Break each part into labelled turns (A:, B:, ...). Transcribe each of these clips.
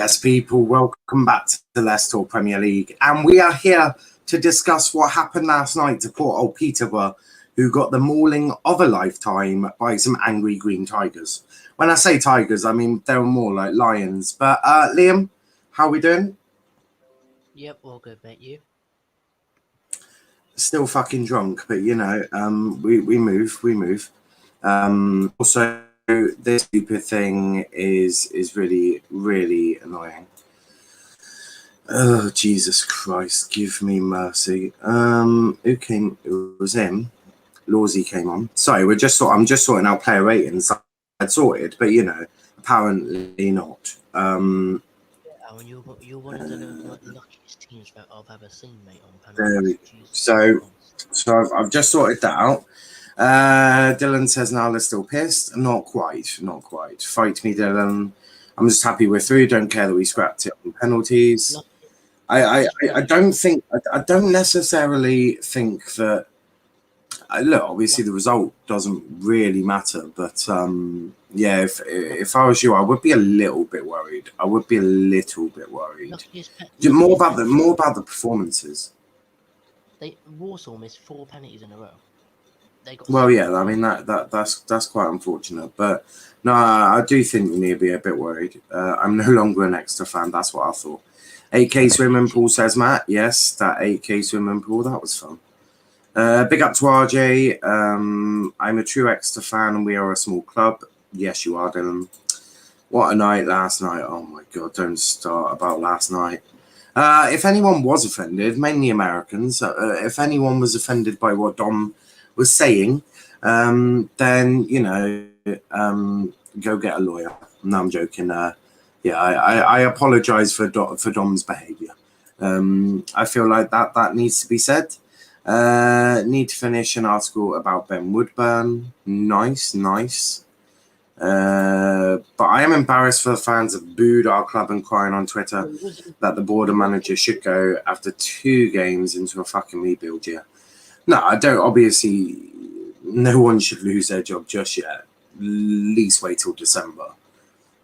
A: Yes, people, welcome back to Let's Talk Premier League. And we are here to discuss what happened last night to poor old Peterborough, who got the mauling of a lifetime by some angry green tigers. When I say tigers, I mean they were more like lions. But Liam, how are we doing?
B: Yep, all good, mate. You?
A: Still fucking drunk, but you know, we move. Also, this stupid thing is really annoying. Oh, Jesus Christ, give me mercy. Who came? It was him. Lawsy came on. Sorry, I'm just sorting out player ratings. I'd sorted, but you know, apparently not.
B: Aaron, you're one of the luckiest teams that I've ever seen, mate, on penalties.
A: So I've just sorted that out. Dylan says Niall is still pissed. Not quite. Fight me, Dylan. I'm just happy we're through. Don't care that we scrapped it on penalties. I don't necessarily think that. Look, obviously the result doesn't really matter, but yeah, if I was you, I would be a little bit worried. More about the performances.
B: Warsaw missed 4 penalties in a row.
A: Yeah, I mean that's quite unfortunate, but no, I do think you need to be a bit worried. I'm no longer an extra fan. That's what I thought. 8K swimming pool, says Matt. Yes, that 8K swimming pool, that was fun. Big up to RJ. I'm a true Exeter fan and we are a small club. Yes, you are, Dylan. What a night last night. Oh my God, don't start about last night. If anyone was offended, mainly Americans, if anyone was offended by what Dom was saying, then, you know, go get a lawyer. No, I'm joking. Yeah, I apologize for Dom's behaviour. I feel like that needs to be said. Need to finish an article about Ben Woodburn. Nice. But I am embarrassed for the fans that booed our club and crying on Twitter that the board and manager should go after 2 games into a fucking rebuild year. No, I don't. Obviously, no one should lose their job just yet. At least wait till December.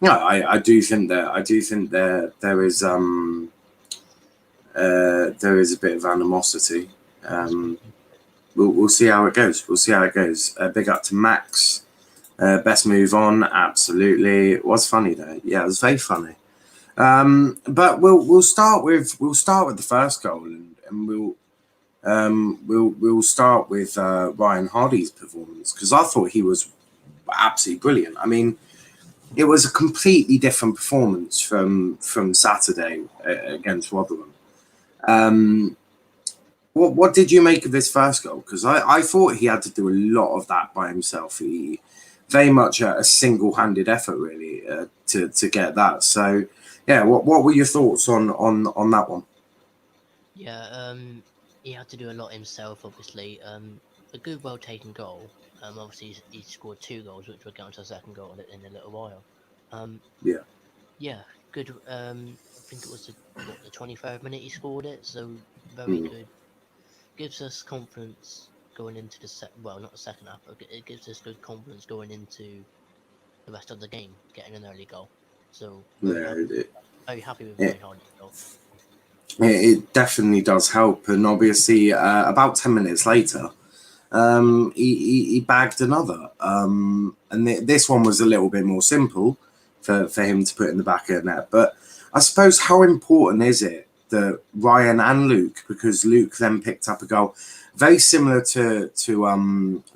A: No, I do think that there is a bit of animosity. We'll see how it goes. Big up to Max. Best move on, absolutely. It was funny though. Yeah, it was very funny. But we'll start with the first goal, and we'll start with Ryan Hardy's performance, because I thought he was absolutely brilliant. I mean, it was a completely different performance from Saturday against Rotherham. What did you make of this first goal? Because I thought he had to do a lot of that by himself. He very much a single-handed effort, really, to get that. So, yeah, what were your thoughts on that one?
B: Yeah, he had to do a lot himself, obviously. A good, well-taken goal. Obviously, he scored 2 goals, which we'll get onto the second goal in a little while. Yeah, good. I think it was the 23rd minute he scored it, so very good. Gives us confidence going into not the second half, but it gives us good confidence going into the rest of the game, getting an early goal. So very happy with Ryan Hardy's goal.
A: It definitely does help, and obviously about 10 minutes later, he bagged another, and this one was a little bit more simple for him to put in the back of the net. But I suppose, how important is it that Ryan and Luke, because Luke then picked up a goal very similar to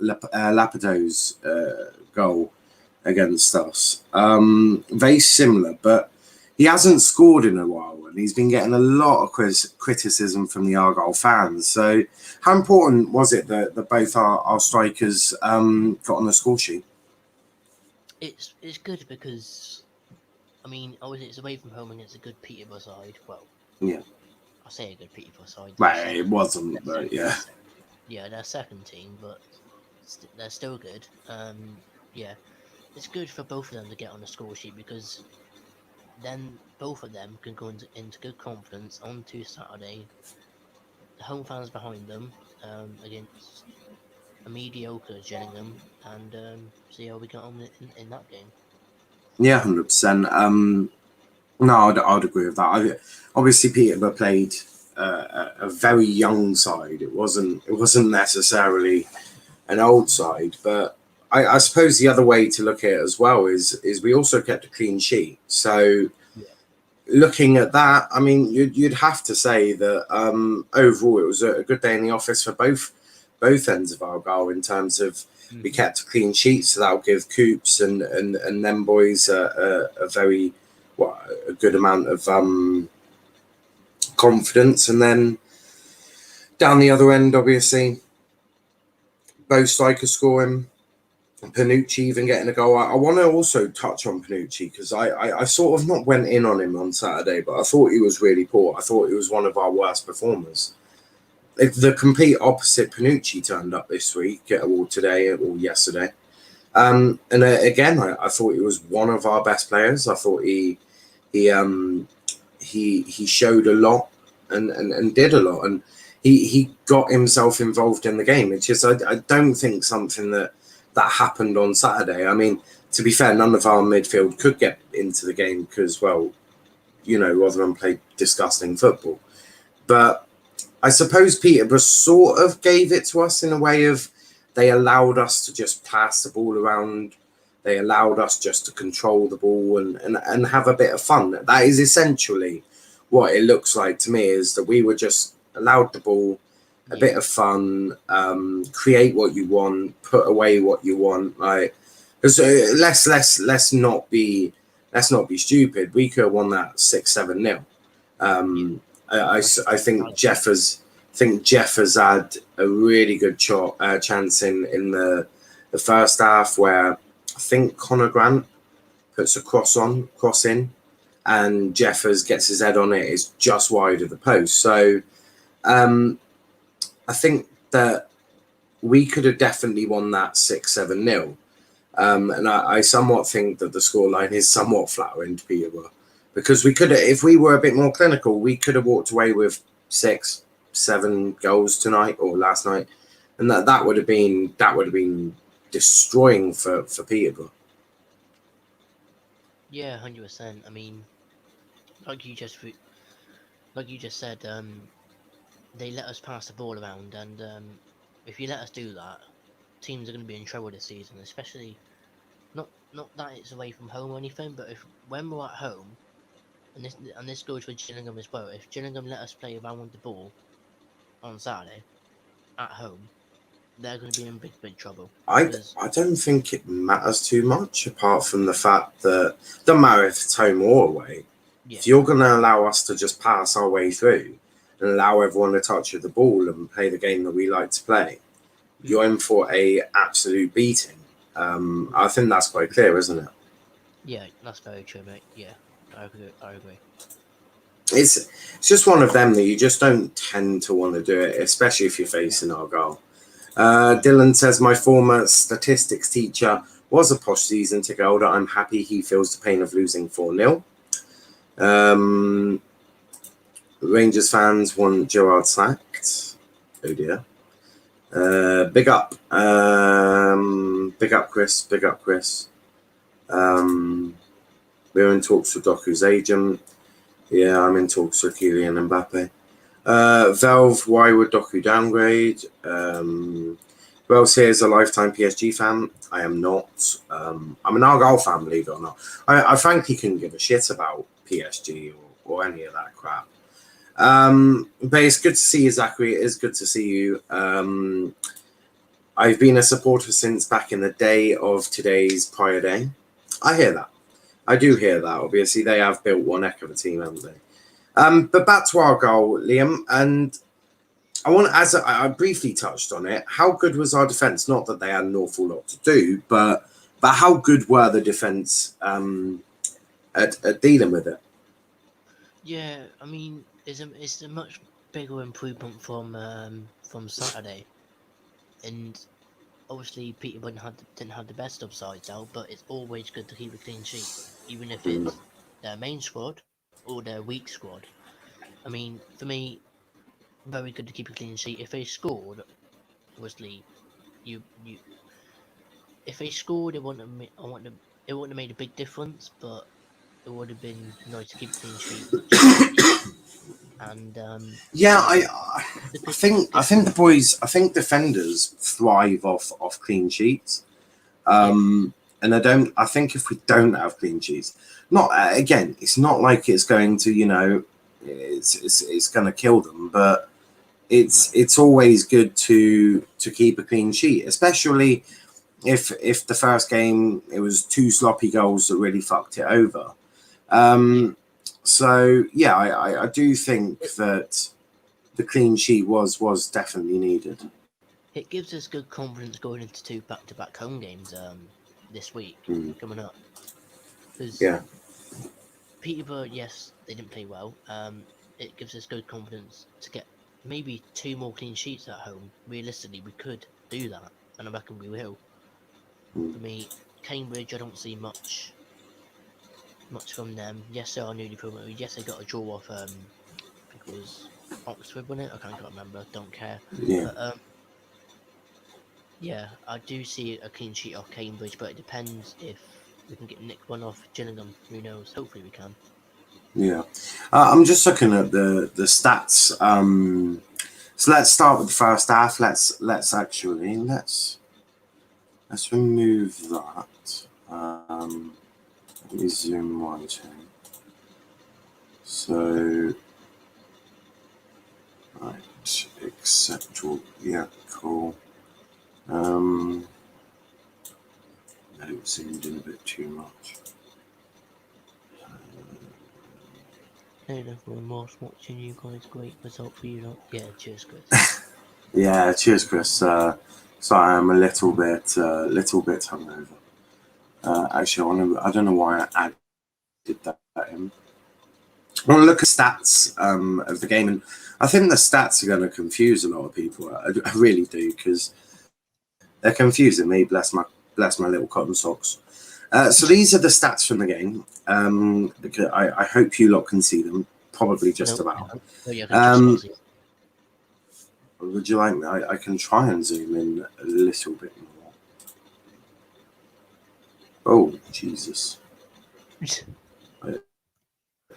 A: Lapido's goal against us, very similar, but he hasn't scored in a while, and he's been getting a lot of criticism from the Argyle fans. So how important was it that both our strikers got on the score sheet?
B: It's good because, I mean, obviously it's away from home and it's a good Peterborough side. Well,
A: yeah,
B: I say a good Peterborough side.
A: Right, it wasn't, but yeah.
B: Yeah, they're second team, but they're still good. Yeah, it's good for both of them to get on the score sheet, because then both of them can go into good confidence onto Saturday. The home fans behind them, against a mediocre Gillingham, and see how we get on in that game.
A: Yeah, 100%. No, I'd agree with that. Obviously, Peterborough played a very young side. It wasn't necessarily an old side, but I suppose the other way to look at it as well is we also kept a clean sheet. So looking at that, I mean, you'd have to say that overall it was a good day in the office for both ends of Argyle in terms of we kept a clean sheet, so that'll give Coops and them boys a very a good amount of confidence, and then down the other end, obviously, both strikers scoring. Panucci even getting a goal. I want to also touch on Panucci because I sort of not went in on him on Saturday, but I thought he was really poor. I thought he was one of our worst performers. The complete opposite Panucci turned up this week, or today, or yesterday. And again, I thought he was one of our best players. I thought he showed a lot and did a lot, and he got himself involved in the game. It's just I don't think something that happened on Saturday. I mean, to be fair, none of our midfield could get into the game because, well, Rotherham played disgusting football. But I suppose Peterborough sort of gave it to us in a way of they allowed us to just pass the ball around. They allowed us just to control the ball and have a bit of fun. That is essentially what it looks like to me, is that we were just allowed the ball, a bit of fun, create what you want, put away what you want. Like, let's not be stupid. We could have won that 6-7-0. I think Jeff has had a really good chance in the first half where I think Connor Grant puts a cross in, and Jeffers gets his head on it. It's just wide of the post. So I think that we could have definitely won that 6-7-0. And I somewhat think that the scoreline is somewhat flattering to Peterborough, because we could have, if we were a bit more clinical, we could have walked away with 6-7 goals tonight or last night, and that would have been destroying for Peterborough.
B: Yeah, 100%. I mean, like you just said, they let us pass the ball around, and if you let us do that, teams are going to be in trouble this season. Especially not that it's away from home or anything, but when we're at home, and this goes for Gillingham as well. If Gillingham let us play around with the ball on Saturday at home, they're going to be in big trouble.
A: I don't think it matters too much, apart from the fact that it doesn't matter if it's home or away. Yeah. If you're going to allow us to just pass our way through and allow everyone to touch the ball and play the game that we like to play, you're in for a absolute beating. I think that's quite clear, isn't it?
B: Yeah, that's very true, mate. Yeah, I agree.
A: It's just one of them that you just don't tend to want to do it, especially if you're facing Argyle. Dylan says, my former statistics teacher was a posh season ticket holder. I'm happy he feels the pain of losing 4-0. Rangers fans want Gerrard sacked. Oh dear. Big up Chris. Big up Chris. We're in talks with Doku's agent. Yeah, I'm in talks with Kylian Mbappe. Valve, why would Doku downgrade? Who else here is a lifetime PSG fan? I am not. I'm an Argyle fan, believe it or not. I frankly couldn't give a shit about PSG or any of that crap. But it's good to see you, Zachary. It is good to see you. I've been a supporter since back in the day of today's prior day. I hear that. I do hear that. Obviously, they have built one heck of a team, haven't they? But back to our goal, Liam, and I want, as I briefly touched on it, how good was our defence? Not that they had an awful lot to do, but how good were the defence at dealing with it?
B: Yeah, I mean, it's a much bigger improvement from Saturday, and obviously Peterborough didn't have the best of sides out, but it's always good to keep a clean sheet, even if it's their main squad or their weak squad. I mean, for me, very good to keep a clean sheet. If they scored, obviously, if they scored, it wouldn't have made a big difference. But it would have been nice to keep a clean sheet, which we did. And
A: I think defenders thrive off clean sheets. And I think if we don't have clean sheets, it's not like it's going to, it's going to kill them, but it's always good to keep a clean sheet, especially if the first game it was 2 sloppy goals that really fucked it over. So yeah, I do think that the clean sheet was definitely needed.
B: It gives us good confidence going into 2 back-to-back home games this week coming up.
A: Yeah,
B: Peterborough, yes, they didn't play well. It gives us good confidence to get maybe 2 more clean sheets at home. Realistically, we could do that, and I reckon we will. For me, Cambridge, I don't see much from them. Yes, they are newly promoted. Yes, they got a draw off. I think it was Oxford, wasn't it? I can't remember. Don't care.
A: Yeah.
B: But, yeah, I do see a clean sheet off Cambridge, but it depends if we can get nicked one off Gillingham. Who knows? Hopefully, we can.
A: Yeah, I'm just looking at the stats. So let's start with the first half. Let's remove that. Let me zoom one in. So, right, accept all. Yeah, cool. No, it zoomed in a bit too much.
B: No remorse watching you guys. Great result for you lot. Yeah, cheers, Chris.
A: Yeah, cheers, Chris. Sorry, I'm a little bit hungover. Actually, I don't know why I did that in. I want to look at stats of the game, and I think the stats are going to confuse a lot of people. I really do, because they're confusing me. Bless my little cotton socks. So these are the stats from the game. Because I hope you lot can see them. Probably just about.
B: Oh, yeah,
A: would you like me? I can try and zoom in a little bit more. Oh, Jesus.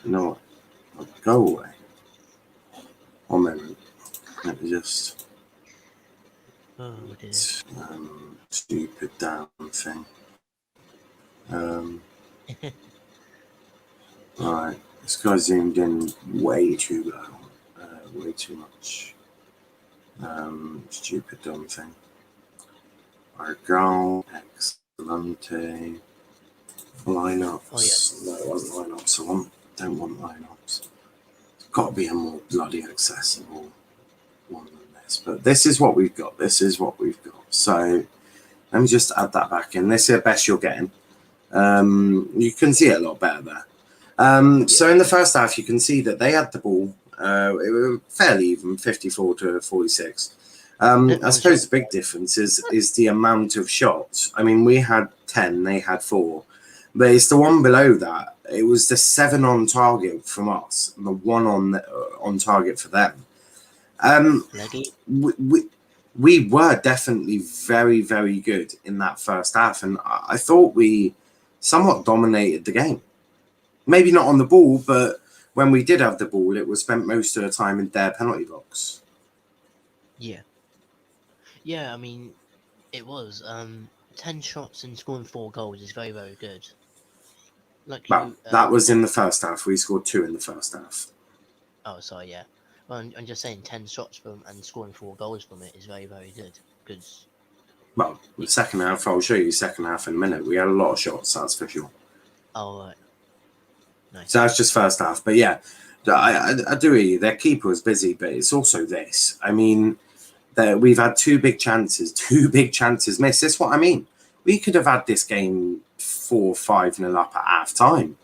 A: No, go away. 1 minute. Let me just...
B: Oh, dear.
A: Stupid damn thing. Right. This guy zoomed in way too low. Way too much. Stupid dumb thing. Argyle, Excellente. Lineups.
B: Oh, yeah.
A: No, I want lineups. Don't want lineups. It's got to be a more bloody accessible one than this. But this is what we've got. So let me just add that back in. This is the best you're getting. You can see it a lot better there. So in the first half, you can see that they had the ball. It was fairly even, 54-46. I suppose the big difference is the amount of shots. I mean, we had 10, they had 4. But it's the one below that. It was the 7 on target from us, and the 1 on target for them. We were definitely very, very good in that first half, and I thought we somewhat dominated the game. Maybe not on the ball, but when we did have the ball, it was spent most of the time in their penalty box.
B: Yeah. Yeah, I mean, it was. 10 shots and scoring 4 goals is very, very good.
A: That was in the first half. We scored 2 in the first half.
B: Oh, sorry, yeah. Well, I'm just saying 10 shots from and scoring 4 goals from it is very, very good. Because,
A: well, the second half, I'll show you the second half in a minute. We had a lot of shots, that's for sure.
B: Oh, right. Nice.
A: So that's just first half. But yeah, I do hear you. Their keeper was busy, but it's also this. I mean, we've had 2 big chances missed. That's what I mean. We could have had this game 4-5-0 up at half time.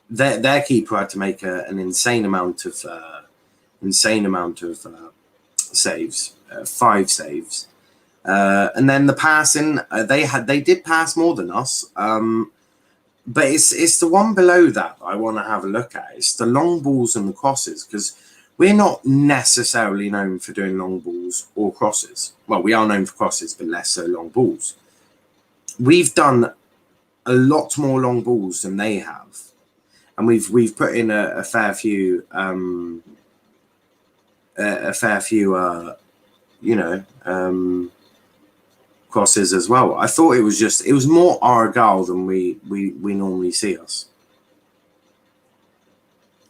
A: Their keeper had to make an insane amount of saves, 5 saves, and then the passing. They did pass more than us, but it's the one below that I want to have a look at. It's the long balls and the crosses, because we're not necessarily known for doing long balls or crosses. Well, we are known for crosses, but less so long balls. We've done a lot more long balls than they have, and we've put in a fair few crosses as well. I thought it was more Argyle than we normally see us.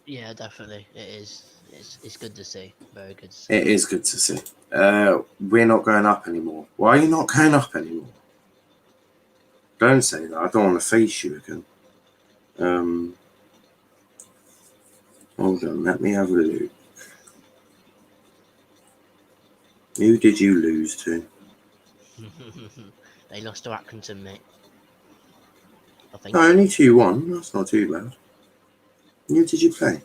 B: Yeah, definitely. It is. It's good to see. Very good to see.
A: It is good to see. We're not going up anymore. Why are you not going up anymore? Don't say that. I don't want to face you again. Hold on. Let me have a look. Who did you lose to?
B: They lost to Accrington, mate. I think.
A: No, only 2-1. That's not too bad. Who did you play?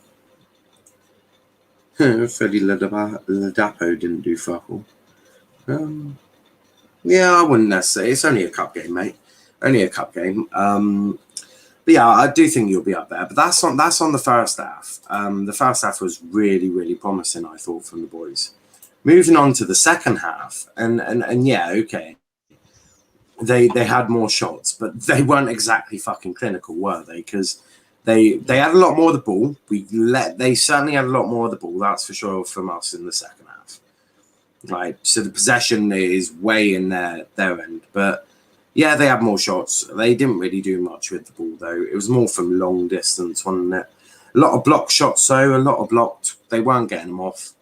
A: Freddie Ladapo didn't do fuck all. Yeah, I wouldn't necessarily. It's only a cup game, mate. Only a cup game. But yeah, I do think you'll be up there. But that's on the first half. The first half was really, really promising, I thought, from the boys. Moving on to the second half, and yeah, okay. They had more shots, but they weren't exactly fucking clinical, were they? Because they had a lot more of the ball. They certainly had a lot more of the ball, that's for sure, from us in the second half. Right, so the possession is way in their end, but yeah, they had more shots. They didn't really do much with the ball though. It was more from long distance, wasn't it? A lot of block shots though, a lot of blocked. They weren't getting them off.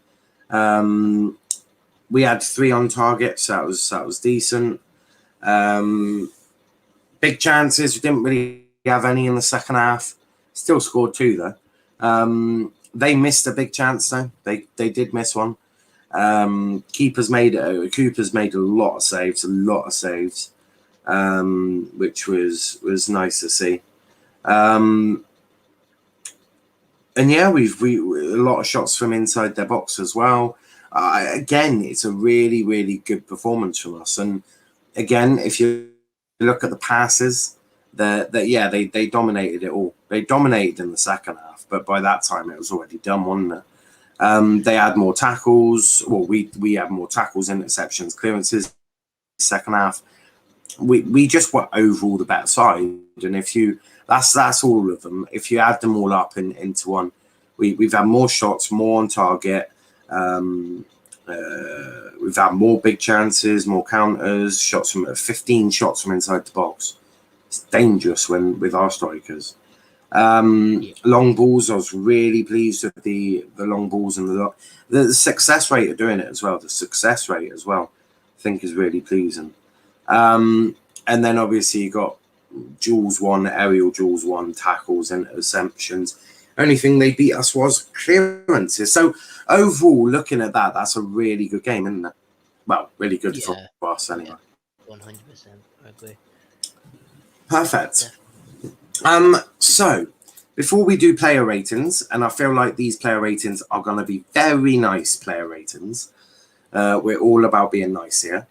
A: We had 3 on target, so that was decent. Big chances. We didn't really have any in the second half. Still scored 2 though. They missed a big chance though. They did miss one. Cooper's made a lot of saves, which was nice to see. And yeah, we a lot of shots from inside their box as well. Again, it's a really, really good performance from us. And again, if you look at the passes, they dominated it all. They dominated in the second half, but by that time it was already done, wasn't it? They had more tackles. Well, we had more tackles, interceptions, clearances. Second half, we just were overall the better side. And if you that's all of them. If you add them all up into one, we've had more shots, more on target. We've had more big chances, more counters, 15 shots from inside the box. It's dangerous with our strikers. Long balls, I was really pleased with the long balls and the success rate of doing it as well. The success rate as well, I think, is really pleasing. And then obviously you got duels 1, aerial duels 1, tackles, interceptions. Only thing they beat us was clearances. So overall, looking at that, that's a really good game, isn't it? Well, really good for us anyway.
B: 100%, I agree.
A: Perfect. So before we do player ratings, and I feel like these player ratings are going to be very nice player ratings. We're all about being nice here.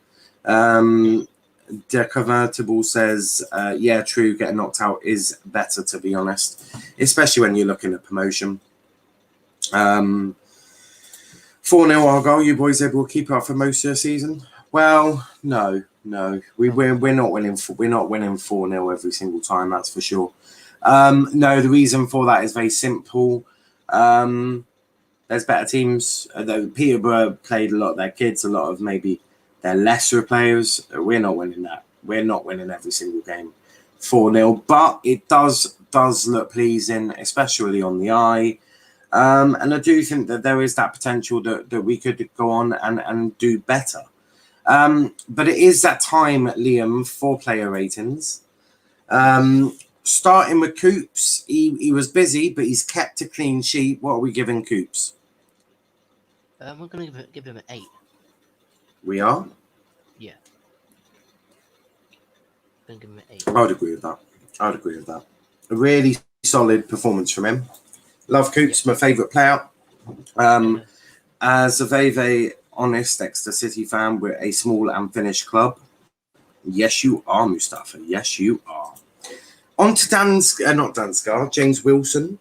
A: Deconvertible says, yeah, true, getting knocked out is better, to be honest, especially when you're looking at promotion. 4-0 Argyle, you boys able to keep up for most of the season? Well, no. We're not winning 4-0 every single time, that's for sure. No, the reason for that is very simple. There's better teams. Peterborough played a lot of their kids, a lot of maybe their lesser players. We're not winning that. We're not winning every single game 4-0, but it does look pleasing, especially on the eye. And I do think that there is that potential that we could go on and do better. But it is that time, Liam, for player ratings. Starting with Coops, he was busy, but he's kept a clean sheet. What are we giving Coops?
B: We're going to give him an 8.
A: We are?
B: Yeah. I'm going to give him an 8.
A: I would agree with that. A really solid performance from him. Love Coops, my favourite player. As a very honest Exeter City fan, we're a small and finished club. Yes, you are, Mustafa. Yes, you are. On to James Wilson.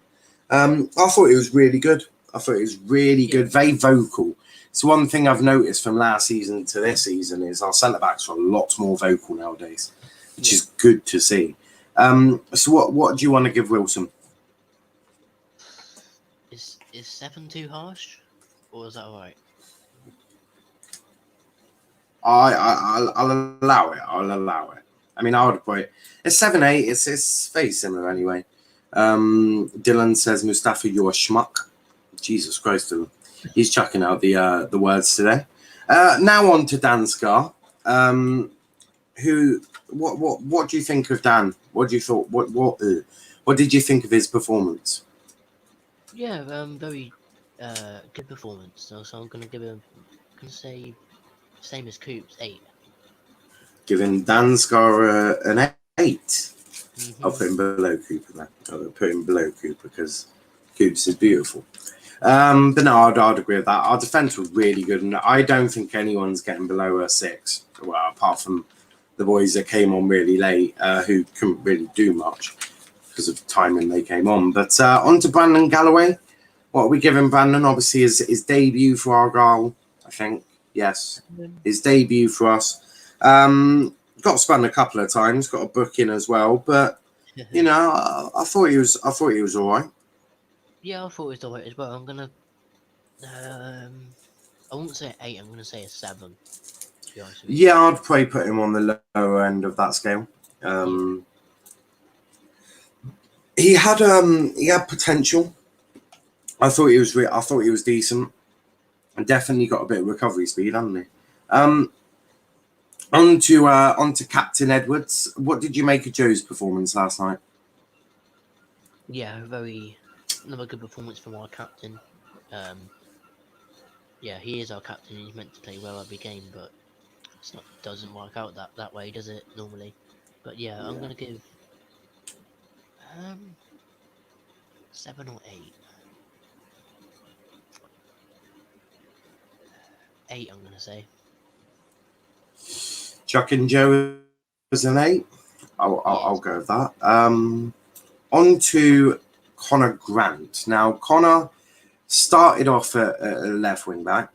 A: I thought it was really good. Good, very vocal. It's one thing I've noticed from last season to this season is our centre-backs are a lot more vocal nowadays, which is good to see. So what do you want to give Wilson?
B: Is 7 too harsh, or is that all right?
A: I'll allow it. I'll allow it. I mean, I would put it. It's 7-8. It's very similar anyway. Dylan says, Mustafa, you're a schmuck. Jesus Christ, Dylan. He's chucking out the words today. Now on to Dan Scar. What do you think of Dan? What do you thought? What did you think of his performance?
B: Yeah, very good performance. So I'm gonna give him. Gonna say same as Coops, 8.
A: Giving Dan Scar an 8.
B: Mm-hmm.
A: I'll put him below Cooper then. I'll put him below Cooper because Coops is beautiful. But no, I'd agree with that. Our defence was really good, and I don't think anyone's getting below a 6. Well, apart from the boys that came on really late, who couldn't really do much because of the timing they came on. But on to Brandon Galloway. What are we giving Brandon? Obviously, his debut for Argyle, I think. Yes, his debut for us. Got spun a couple of times, got a booking as well, but you know, I thought he was all right.
B: Yeah, I thought he was all right as well. I'm gonna, I won't say 8. I'm gonna say a 7. To be honest with you.
A: Yeah, I'd probably put him on the lower end of that scale. He had potential. I thought he was decent, and definitely got a bit of recovery speed, hadn't he? On to Captain Edwards. What did you make of Joe's performance last night?
B: Yeah, another good performance from our captain. Yeah, he is our captain. He's meant to play well every game, but doesn't work out that way, does it? Normally, but yeah, I'm gonna give 7 or 8. 8, I'm gonna say.
A: Chucking Joe as an 8. I'll go with that. On to Connor Grant. Now, Connor started off at left wing back,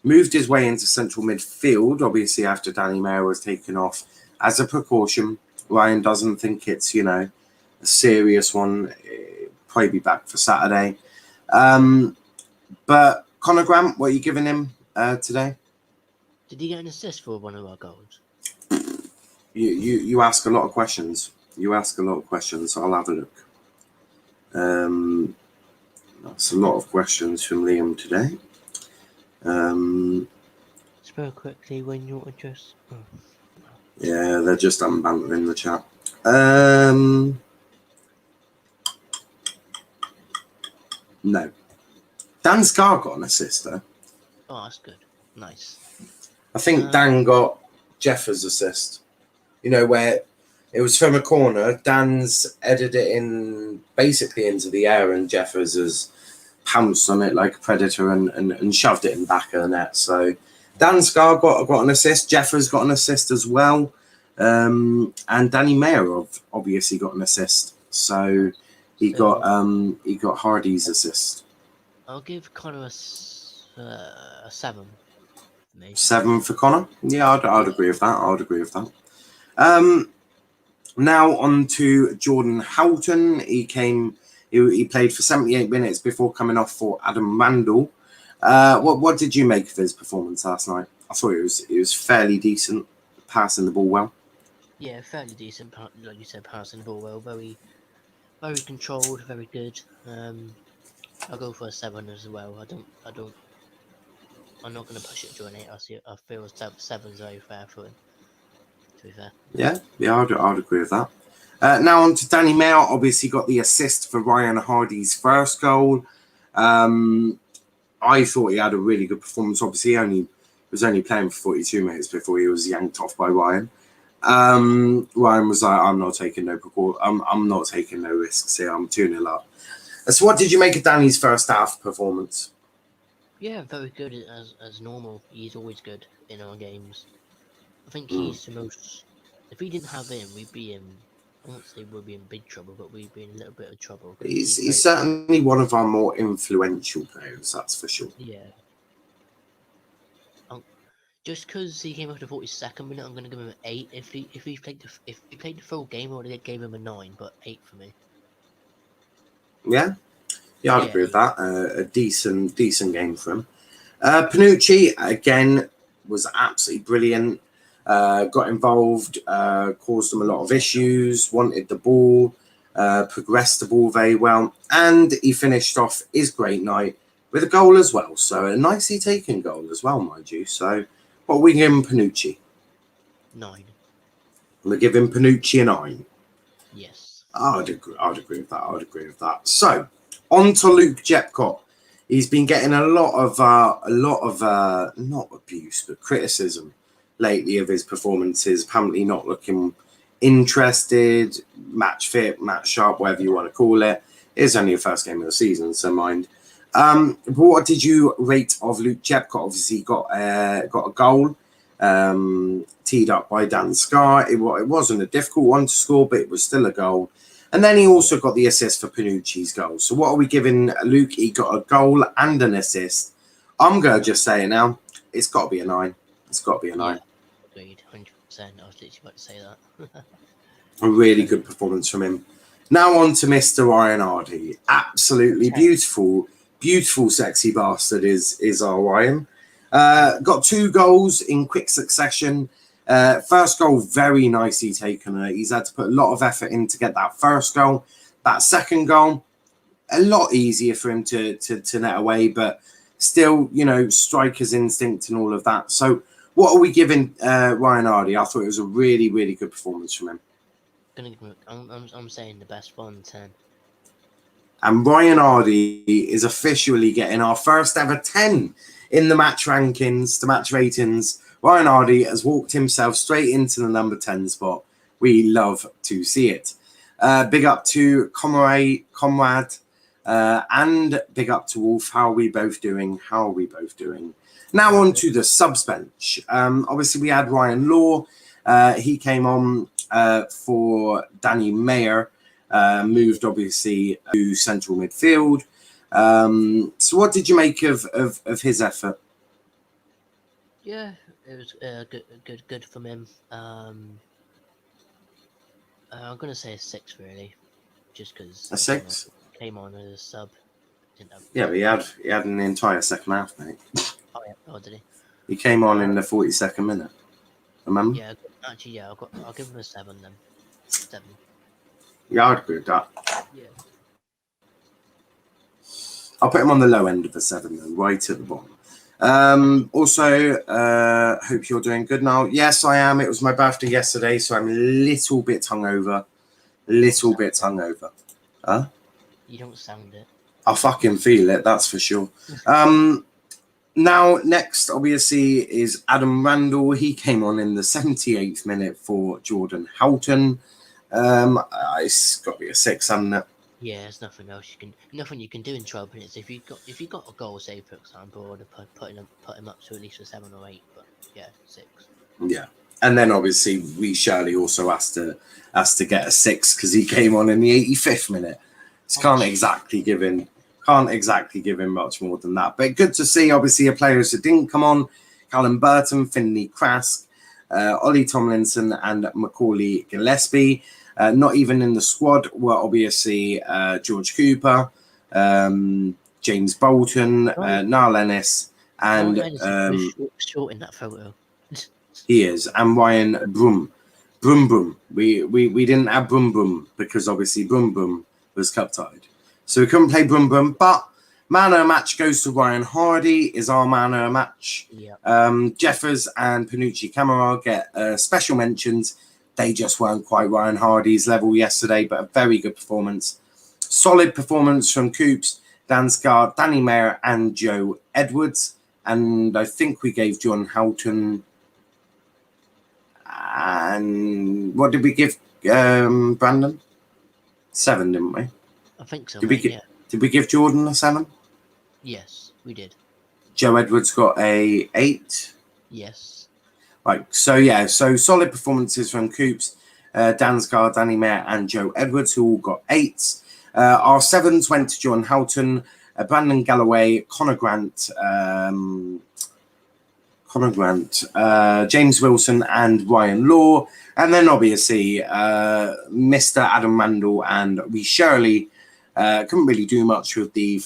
A: moved his way into central midfield, obviously after Danny Mayer was taken off as a precaution. Ryan doesn't think it's, a serious one. Probably be back for Saturday. But Connor Grant, what are you giving him today?
B: Did he get an assist for one of our goals?
A: You ask a lot of questions. So I'll have a look. That's a lot of questions from Liam today.
B: Spell quickly when your address. Oh.
A: Yeah, they're just unbantering the chat. No. Dan Scar got an assist though.
B: Oh, that's good. Nice.
A: I think Dan got Jeffers' assist. Where it was from a corner. Dan's headed it in basically into the air, and Jeffers has pounced on it like a predator and shoved it in the back of the net. So Dan Scar got an assist. Jeffers got an assist as well. And Danny Mayer obviously got an assist. So he got Hardy's assist.
B: I'll give Connor a 7.
A: 7 for Connor? Yeah, I'd agree with that. Now on to Jordan Houghton. He played for 78 minutes before coming off for Adam Randall. What did you make of his performance last night? I thought it was fairly decent, passing the ball well.
B: Yeah, fairly decent. Like you said, passing the ball well. Very, very controlled. Very good. I'll go for a 7 as well. I'm not going to push it to an 8. I feel 7's very fair for him. To be fair. Yeah,
A: I'd agree with that. Now on to Danny Mayer. Obviously got the assist for Ryan Hardy's first goal. I thought he had a really good performance. Obviously, he was only playing for 42 minutes before he was yanked off by Ryan. Ryan was like, I'm not taking no risks here. I'm 2-0 up. So what did you make of Danny's first half performance?
B: Yeah, very good as normal. He's always good in our games. I think he's the most. If we didn't have him, we'd be in. I won't say we'd be in big trouble, but we'd be in a little bit of trouble.
A: He's certainly one of our more influential players, that's for sure.
B: Yeah. Just because he came after 42nd minute, I'm going to give him an 8. If he played the full game, I would have gave him a 9, but 8 for me.
A: Yeah, I'd
B: Yeah,
A: agree with
B: 8.
A: that. A decent game for him. Panucci again was absolutely brilliant. Got involved, caused them a lot of issues. Wanted the ball, progressed the ball very well, and he finished off his great night with a goal as well. So a nicely taken goal as well, mind you. So what are we giving Panucci?
B: 9.
A: We're giving Panucci a 9.
B: Yes.
A: I'd agree with that. So on to Luke Jepcott. He's been getting a lot of not abuse but criticism lately of his performances. Apparently not looking interested, match fit, match sharp, whatever you want to call it. It's only the first game of the season, so mind. What did you rate of Luke Jepcott? Obviously, he got a goal teed up by Dan Scar. It wasn't a difficult one to score, but it was still a goal. And then he also got the assist for Panucci's goal. So what are we giving Luke? He got a goal and an assist. I'm going to just say it now. It's got to be a 9. It's got to be a 9.
B: Yeah, agreed, 100%. I was literally about to say that.
A: A really good performance from him. Now on to Mr. Ryan Hardy. Absolutely beautiful, sexy bastard is our Ryan. Got 2 goals in quick succession. First goal, very nicely taken. He's had to put a lot of effort in to get that first goal. That second goal, a lot easier for him to net away, but still, striker's instinct and all of that. So what are we giving Ryan Hardy? I thought it was a really, really good performance from him.
B: I'm saying the best 1-10.
A: And Ryan Hardy is officially getting our first ever 10 in the match rankings, the match ratings. Ryan Hardy has walked himself straight into the number 10 spot. We love to see it. Big up to Comrade, and big up to Wolf. How are we both doing? Now on to the subs bench. Obviously, we had Ryan Law. He came on for Danny Mayer. Moved, obviously, to central midfield. So what did you make of his effort?
B: Yeah, it was good from him. I'm going to say a 6, really. Just because...
A: A 6?
B: Came on as a sub.
A: Yeah, but he had an entire second half, mate.
B: Oh, yeah. Oh, did he?
A: He came on in the 42nd minute. Remember?
B: Yeah, actually, yeah. I'll give him a 7 then. 7.
A: Yeah, I'd agree with that.
B: Yeah.
A: I'll put him on the low end of the 7 then, right at the bottom. Also, hope you're doing good now. Yes, I am. It was my birthday yesterday, so I'm a little bit hungover. Huh?
B: You don't sound it.
A: I fucking feel it, that's for sure. Now, next, obviously, is Adam Randall. He came on in the 78th minute for Jordan Houghton. It's got to be a 6, hasn't it?
B: Yeah, there's nothing you can do in trouble. It's if you got a goal, say for example, I would have put him up to at least a 7 or 8. But yeah, 6.
A: Yeah, and then obviously we surely also has to get a 6 because he came on in the 85th minute. So can't exactly give him much more than that. But good to see, obviously, players that didn't come on: Callum Burton, Finley Crask, Ollie Tomlinson, and Macaulay Gillespie. Not even in the squad were obviously George Cooper, James Bolton, Niall Ennis, and
B: short in that photo.
A: He is, and Ryan Broom. We didn't have Broom because obviously Broom was cup tied, so we couldn't play Broom. But man of the match goes to Ryan Hardy. Is our man of the match.
B: Yeah.
A: Jeffers and Panucci Camara get special mentions. They just weren't quite Ryan Hardy's level yesterday, but a very good performance. Solid performance from Coops, Dan Scar, Danny Mayer, and Joe Edwards. And I think we gave John Houghton. And what did we give Brandon? 7, didn't we?
B: I think so.
A: Did we give Jordan a 7?
B: Yes, we did.
A: Joe Edwards got a 8.
B: Yes.
A: Right. So solid performances from Coops, Dan Scar, Danny Mayer, and Joe Edwards, who all got 8s. Our 7s went to John Houghton, Brandon Galloway, Connor Grant, Conor Grant, James Wilson and Ryan Law. And then obviously Mr. Adam Randall and we Shirley couldn't really do much with the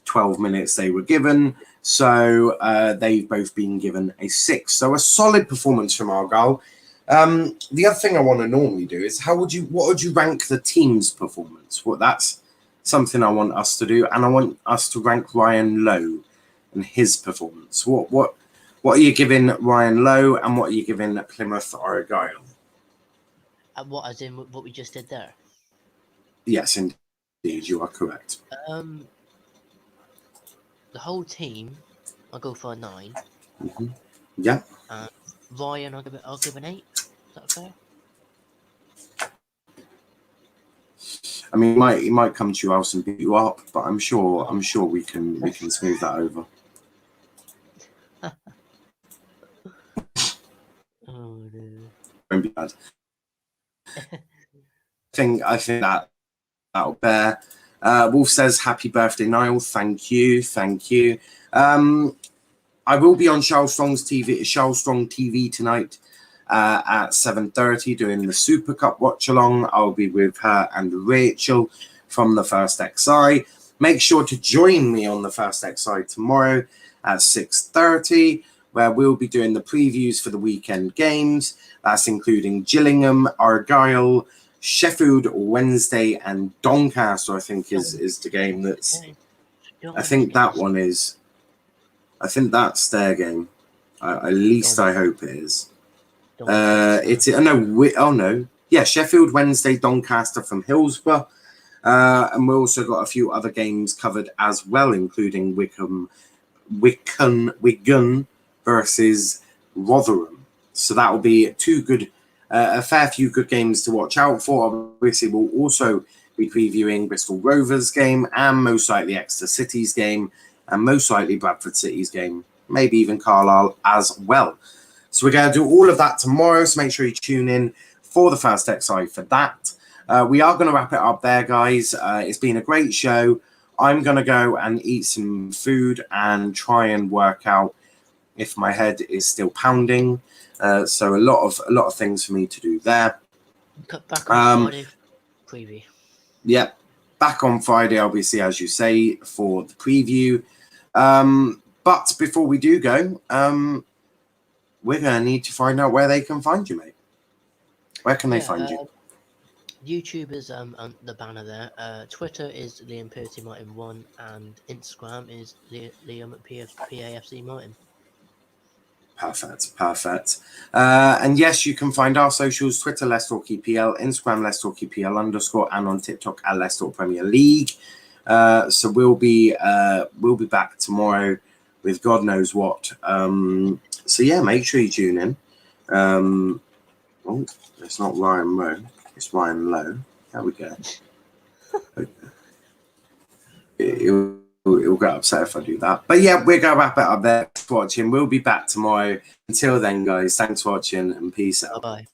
A: 12 minutes they were given. So they've both been given a 6. So a solid performance from Argyle. The other thing I want to normally do is what would you rank the team's performance? Well, that's something I want us to do. And I want us to rank Ryan Lowe and his performance. What are you giving Ryan Lowe and what are you giving Plymouth Argyle?
B: What, as in what we just did there?
A: Yes, indeed, you are correct.
B: The whole team, I'll go for a 9.
A: Mm-hmm. Yeah.
B: Ryan, I'll give an 8. Is that fair?
A: I mean, he might come to your house and beat you up, but I'm sure we can smooth that over.
B: Oh no.
A: Won't be bad. I think that'll bear. Wolf says, "Happy birthday, Niall." Thank you. I will be on Charles Strong TV tonight at 7:30 doing the Super Cup watch along. I'll be with her and Rachel from the First XI. Make sure to join me on the First XI tomorrow at 6:30, where we'll be doing the previews for the weekend games. That's including Gillingham, Argyle, Sheffield Wednesday, and Doncaster. I think is the game that's. I think that's their game. At least I hope it is. Yeah, Sheffield Wednesday, Doncaster from Hillsborough, and we also got a few other games covered as well, including Wigan versus Rotherham. So that will be a fair few good games to watch out for. Obviously, we'll also be previewing Bristol Rovers game and most likely Exeter City's game and most likely Bradford City's game, maybe even Carlisle as well. So we're going to do all of that tomorrow, so make sure you tune in for the First XI for that. We are going to wrap it up there, guys. It's been a great show. I'm going to go and eat some food and try and work out if my head is still pounding. So a lot of things for me to do there.
B: Back on Friday preview.
A: Yeah, back on Friday, obviously, as you say, for the preview. But before we do go, we're going to need to find out where they can find you, mate. Where can they find you?
B: YouTube is on the banner there. Twitter is Liam Purty Martin 1 and Instagram is Liam at PAFC Martin.
A: Perfect. And yes, you can find our socials: Twitter Let's Talk EPL, Instagram Let's Talk EPL _, and on TikTok at Let's Talk Premier League. So we'll be back tomorrow with God knows what. So yeah, make sure you tune in. Oh, it's not Ryan Rowe, it's Ryan Lowe. There we go. He'll get upset if I do that. But yeah, we're going to wrap it up there. Thanks for watching. We'll be back tomorrow. Until then, guys, thanks for watching and peace out.
B: Bye-bye.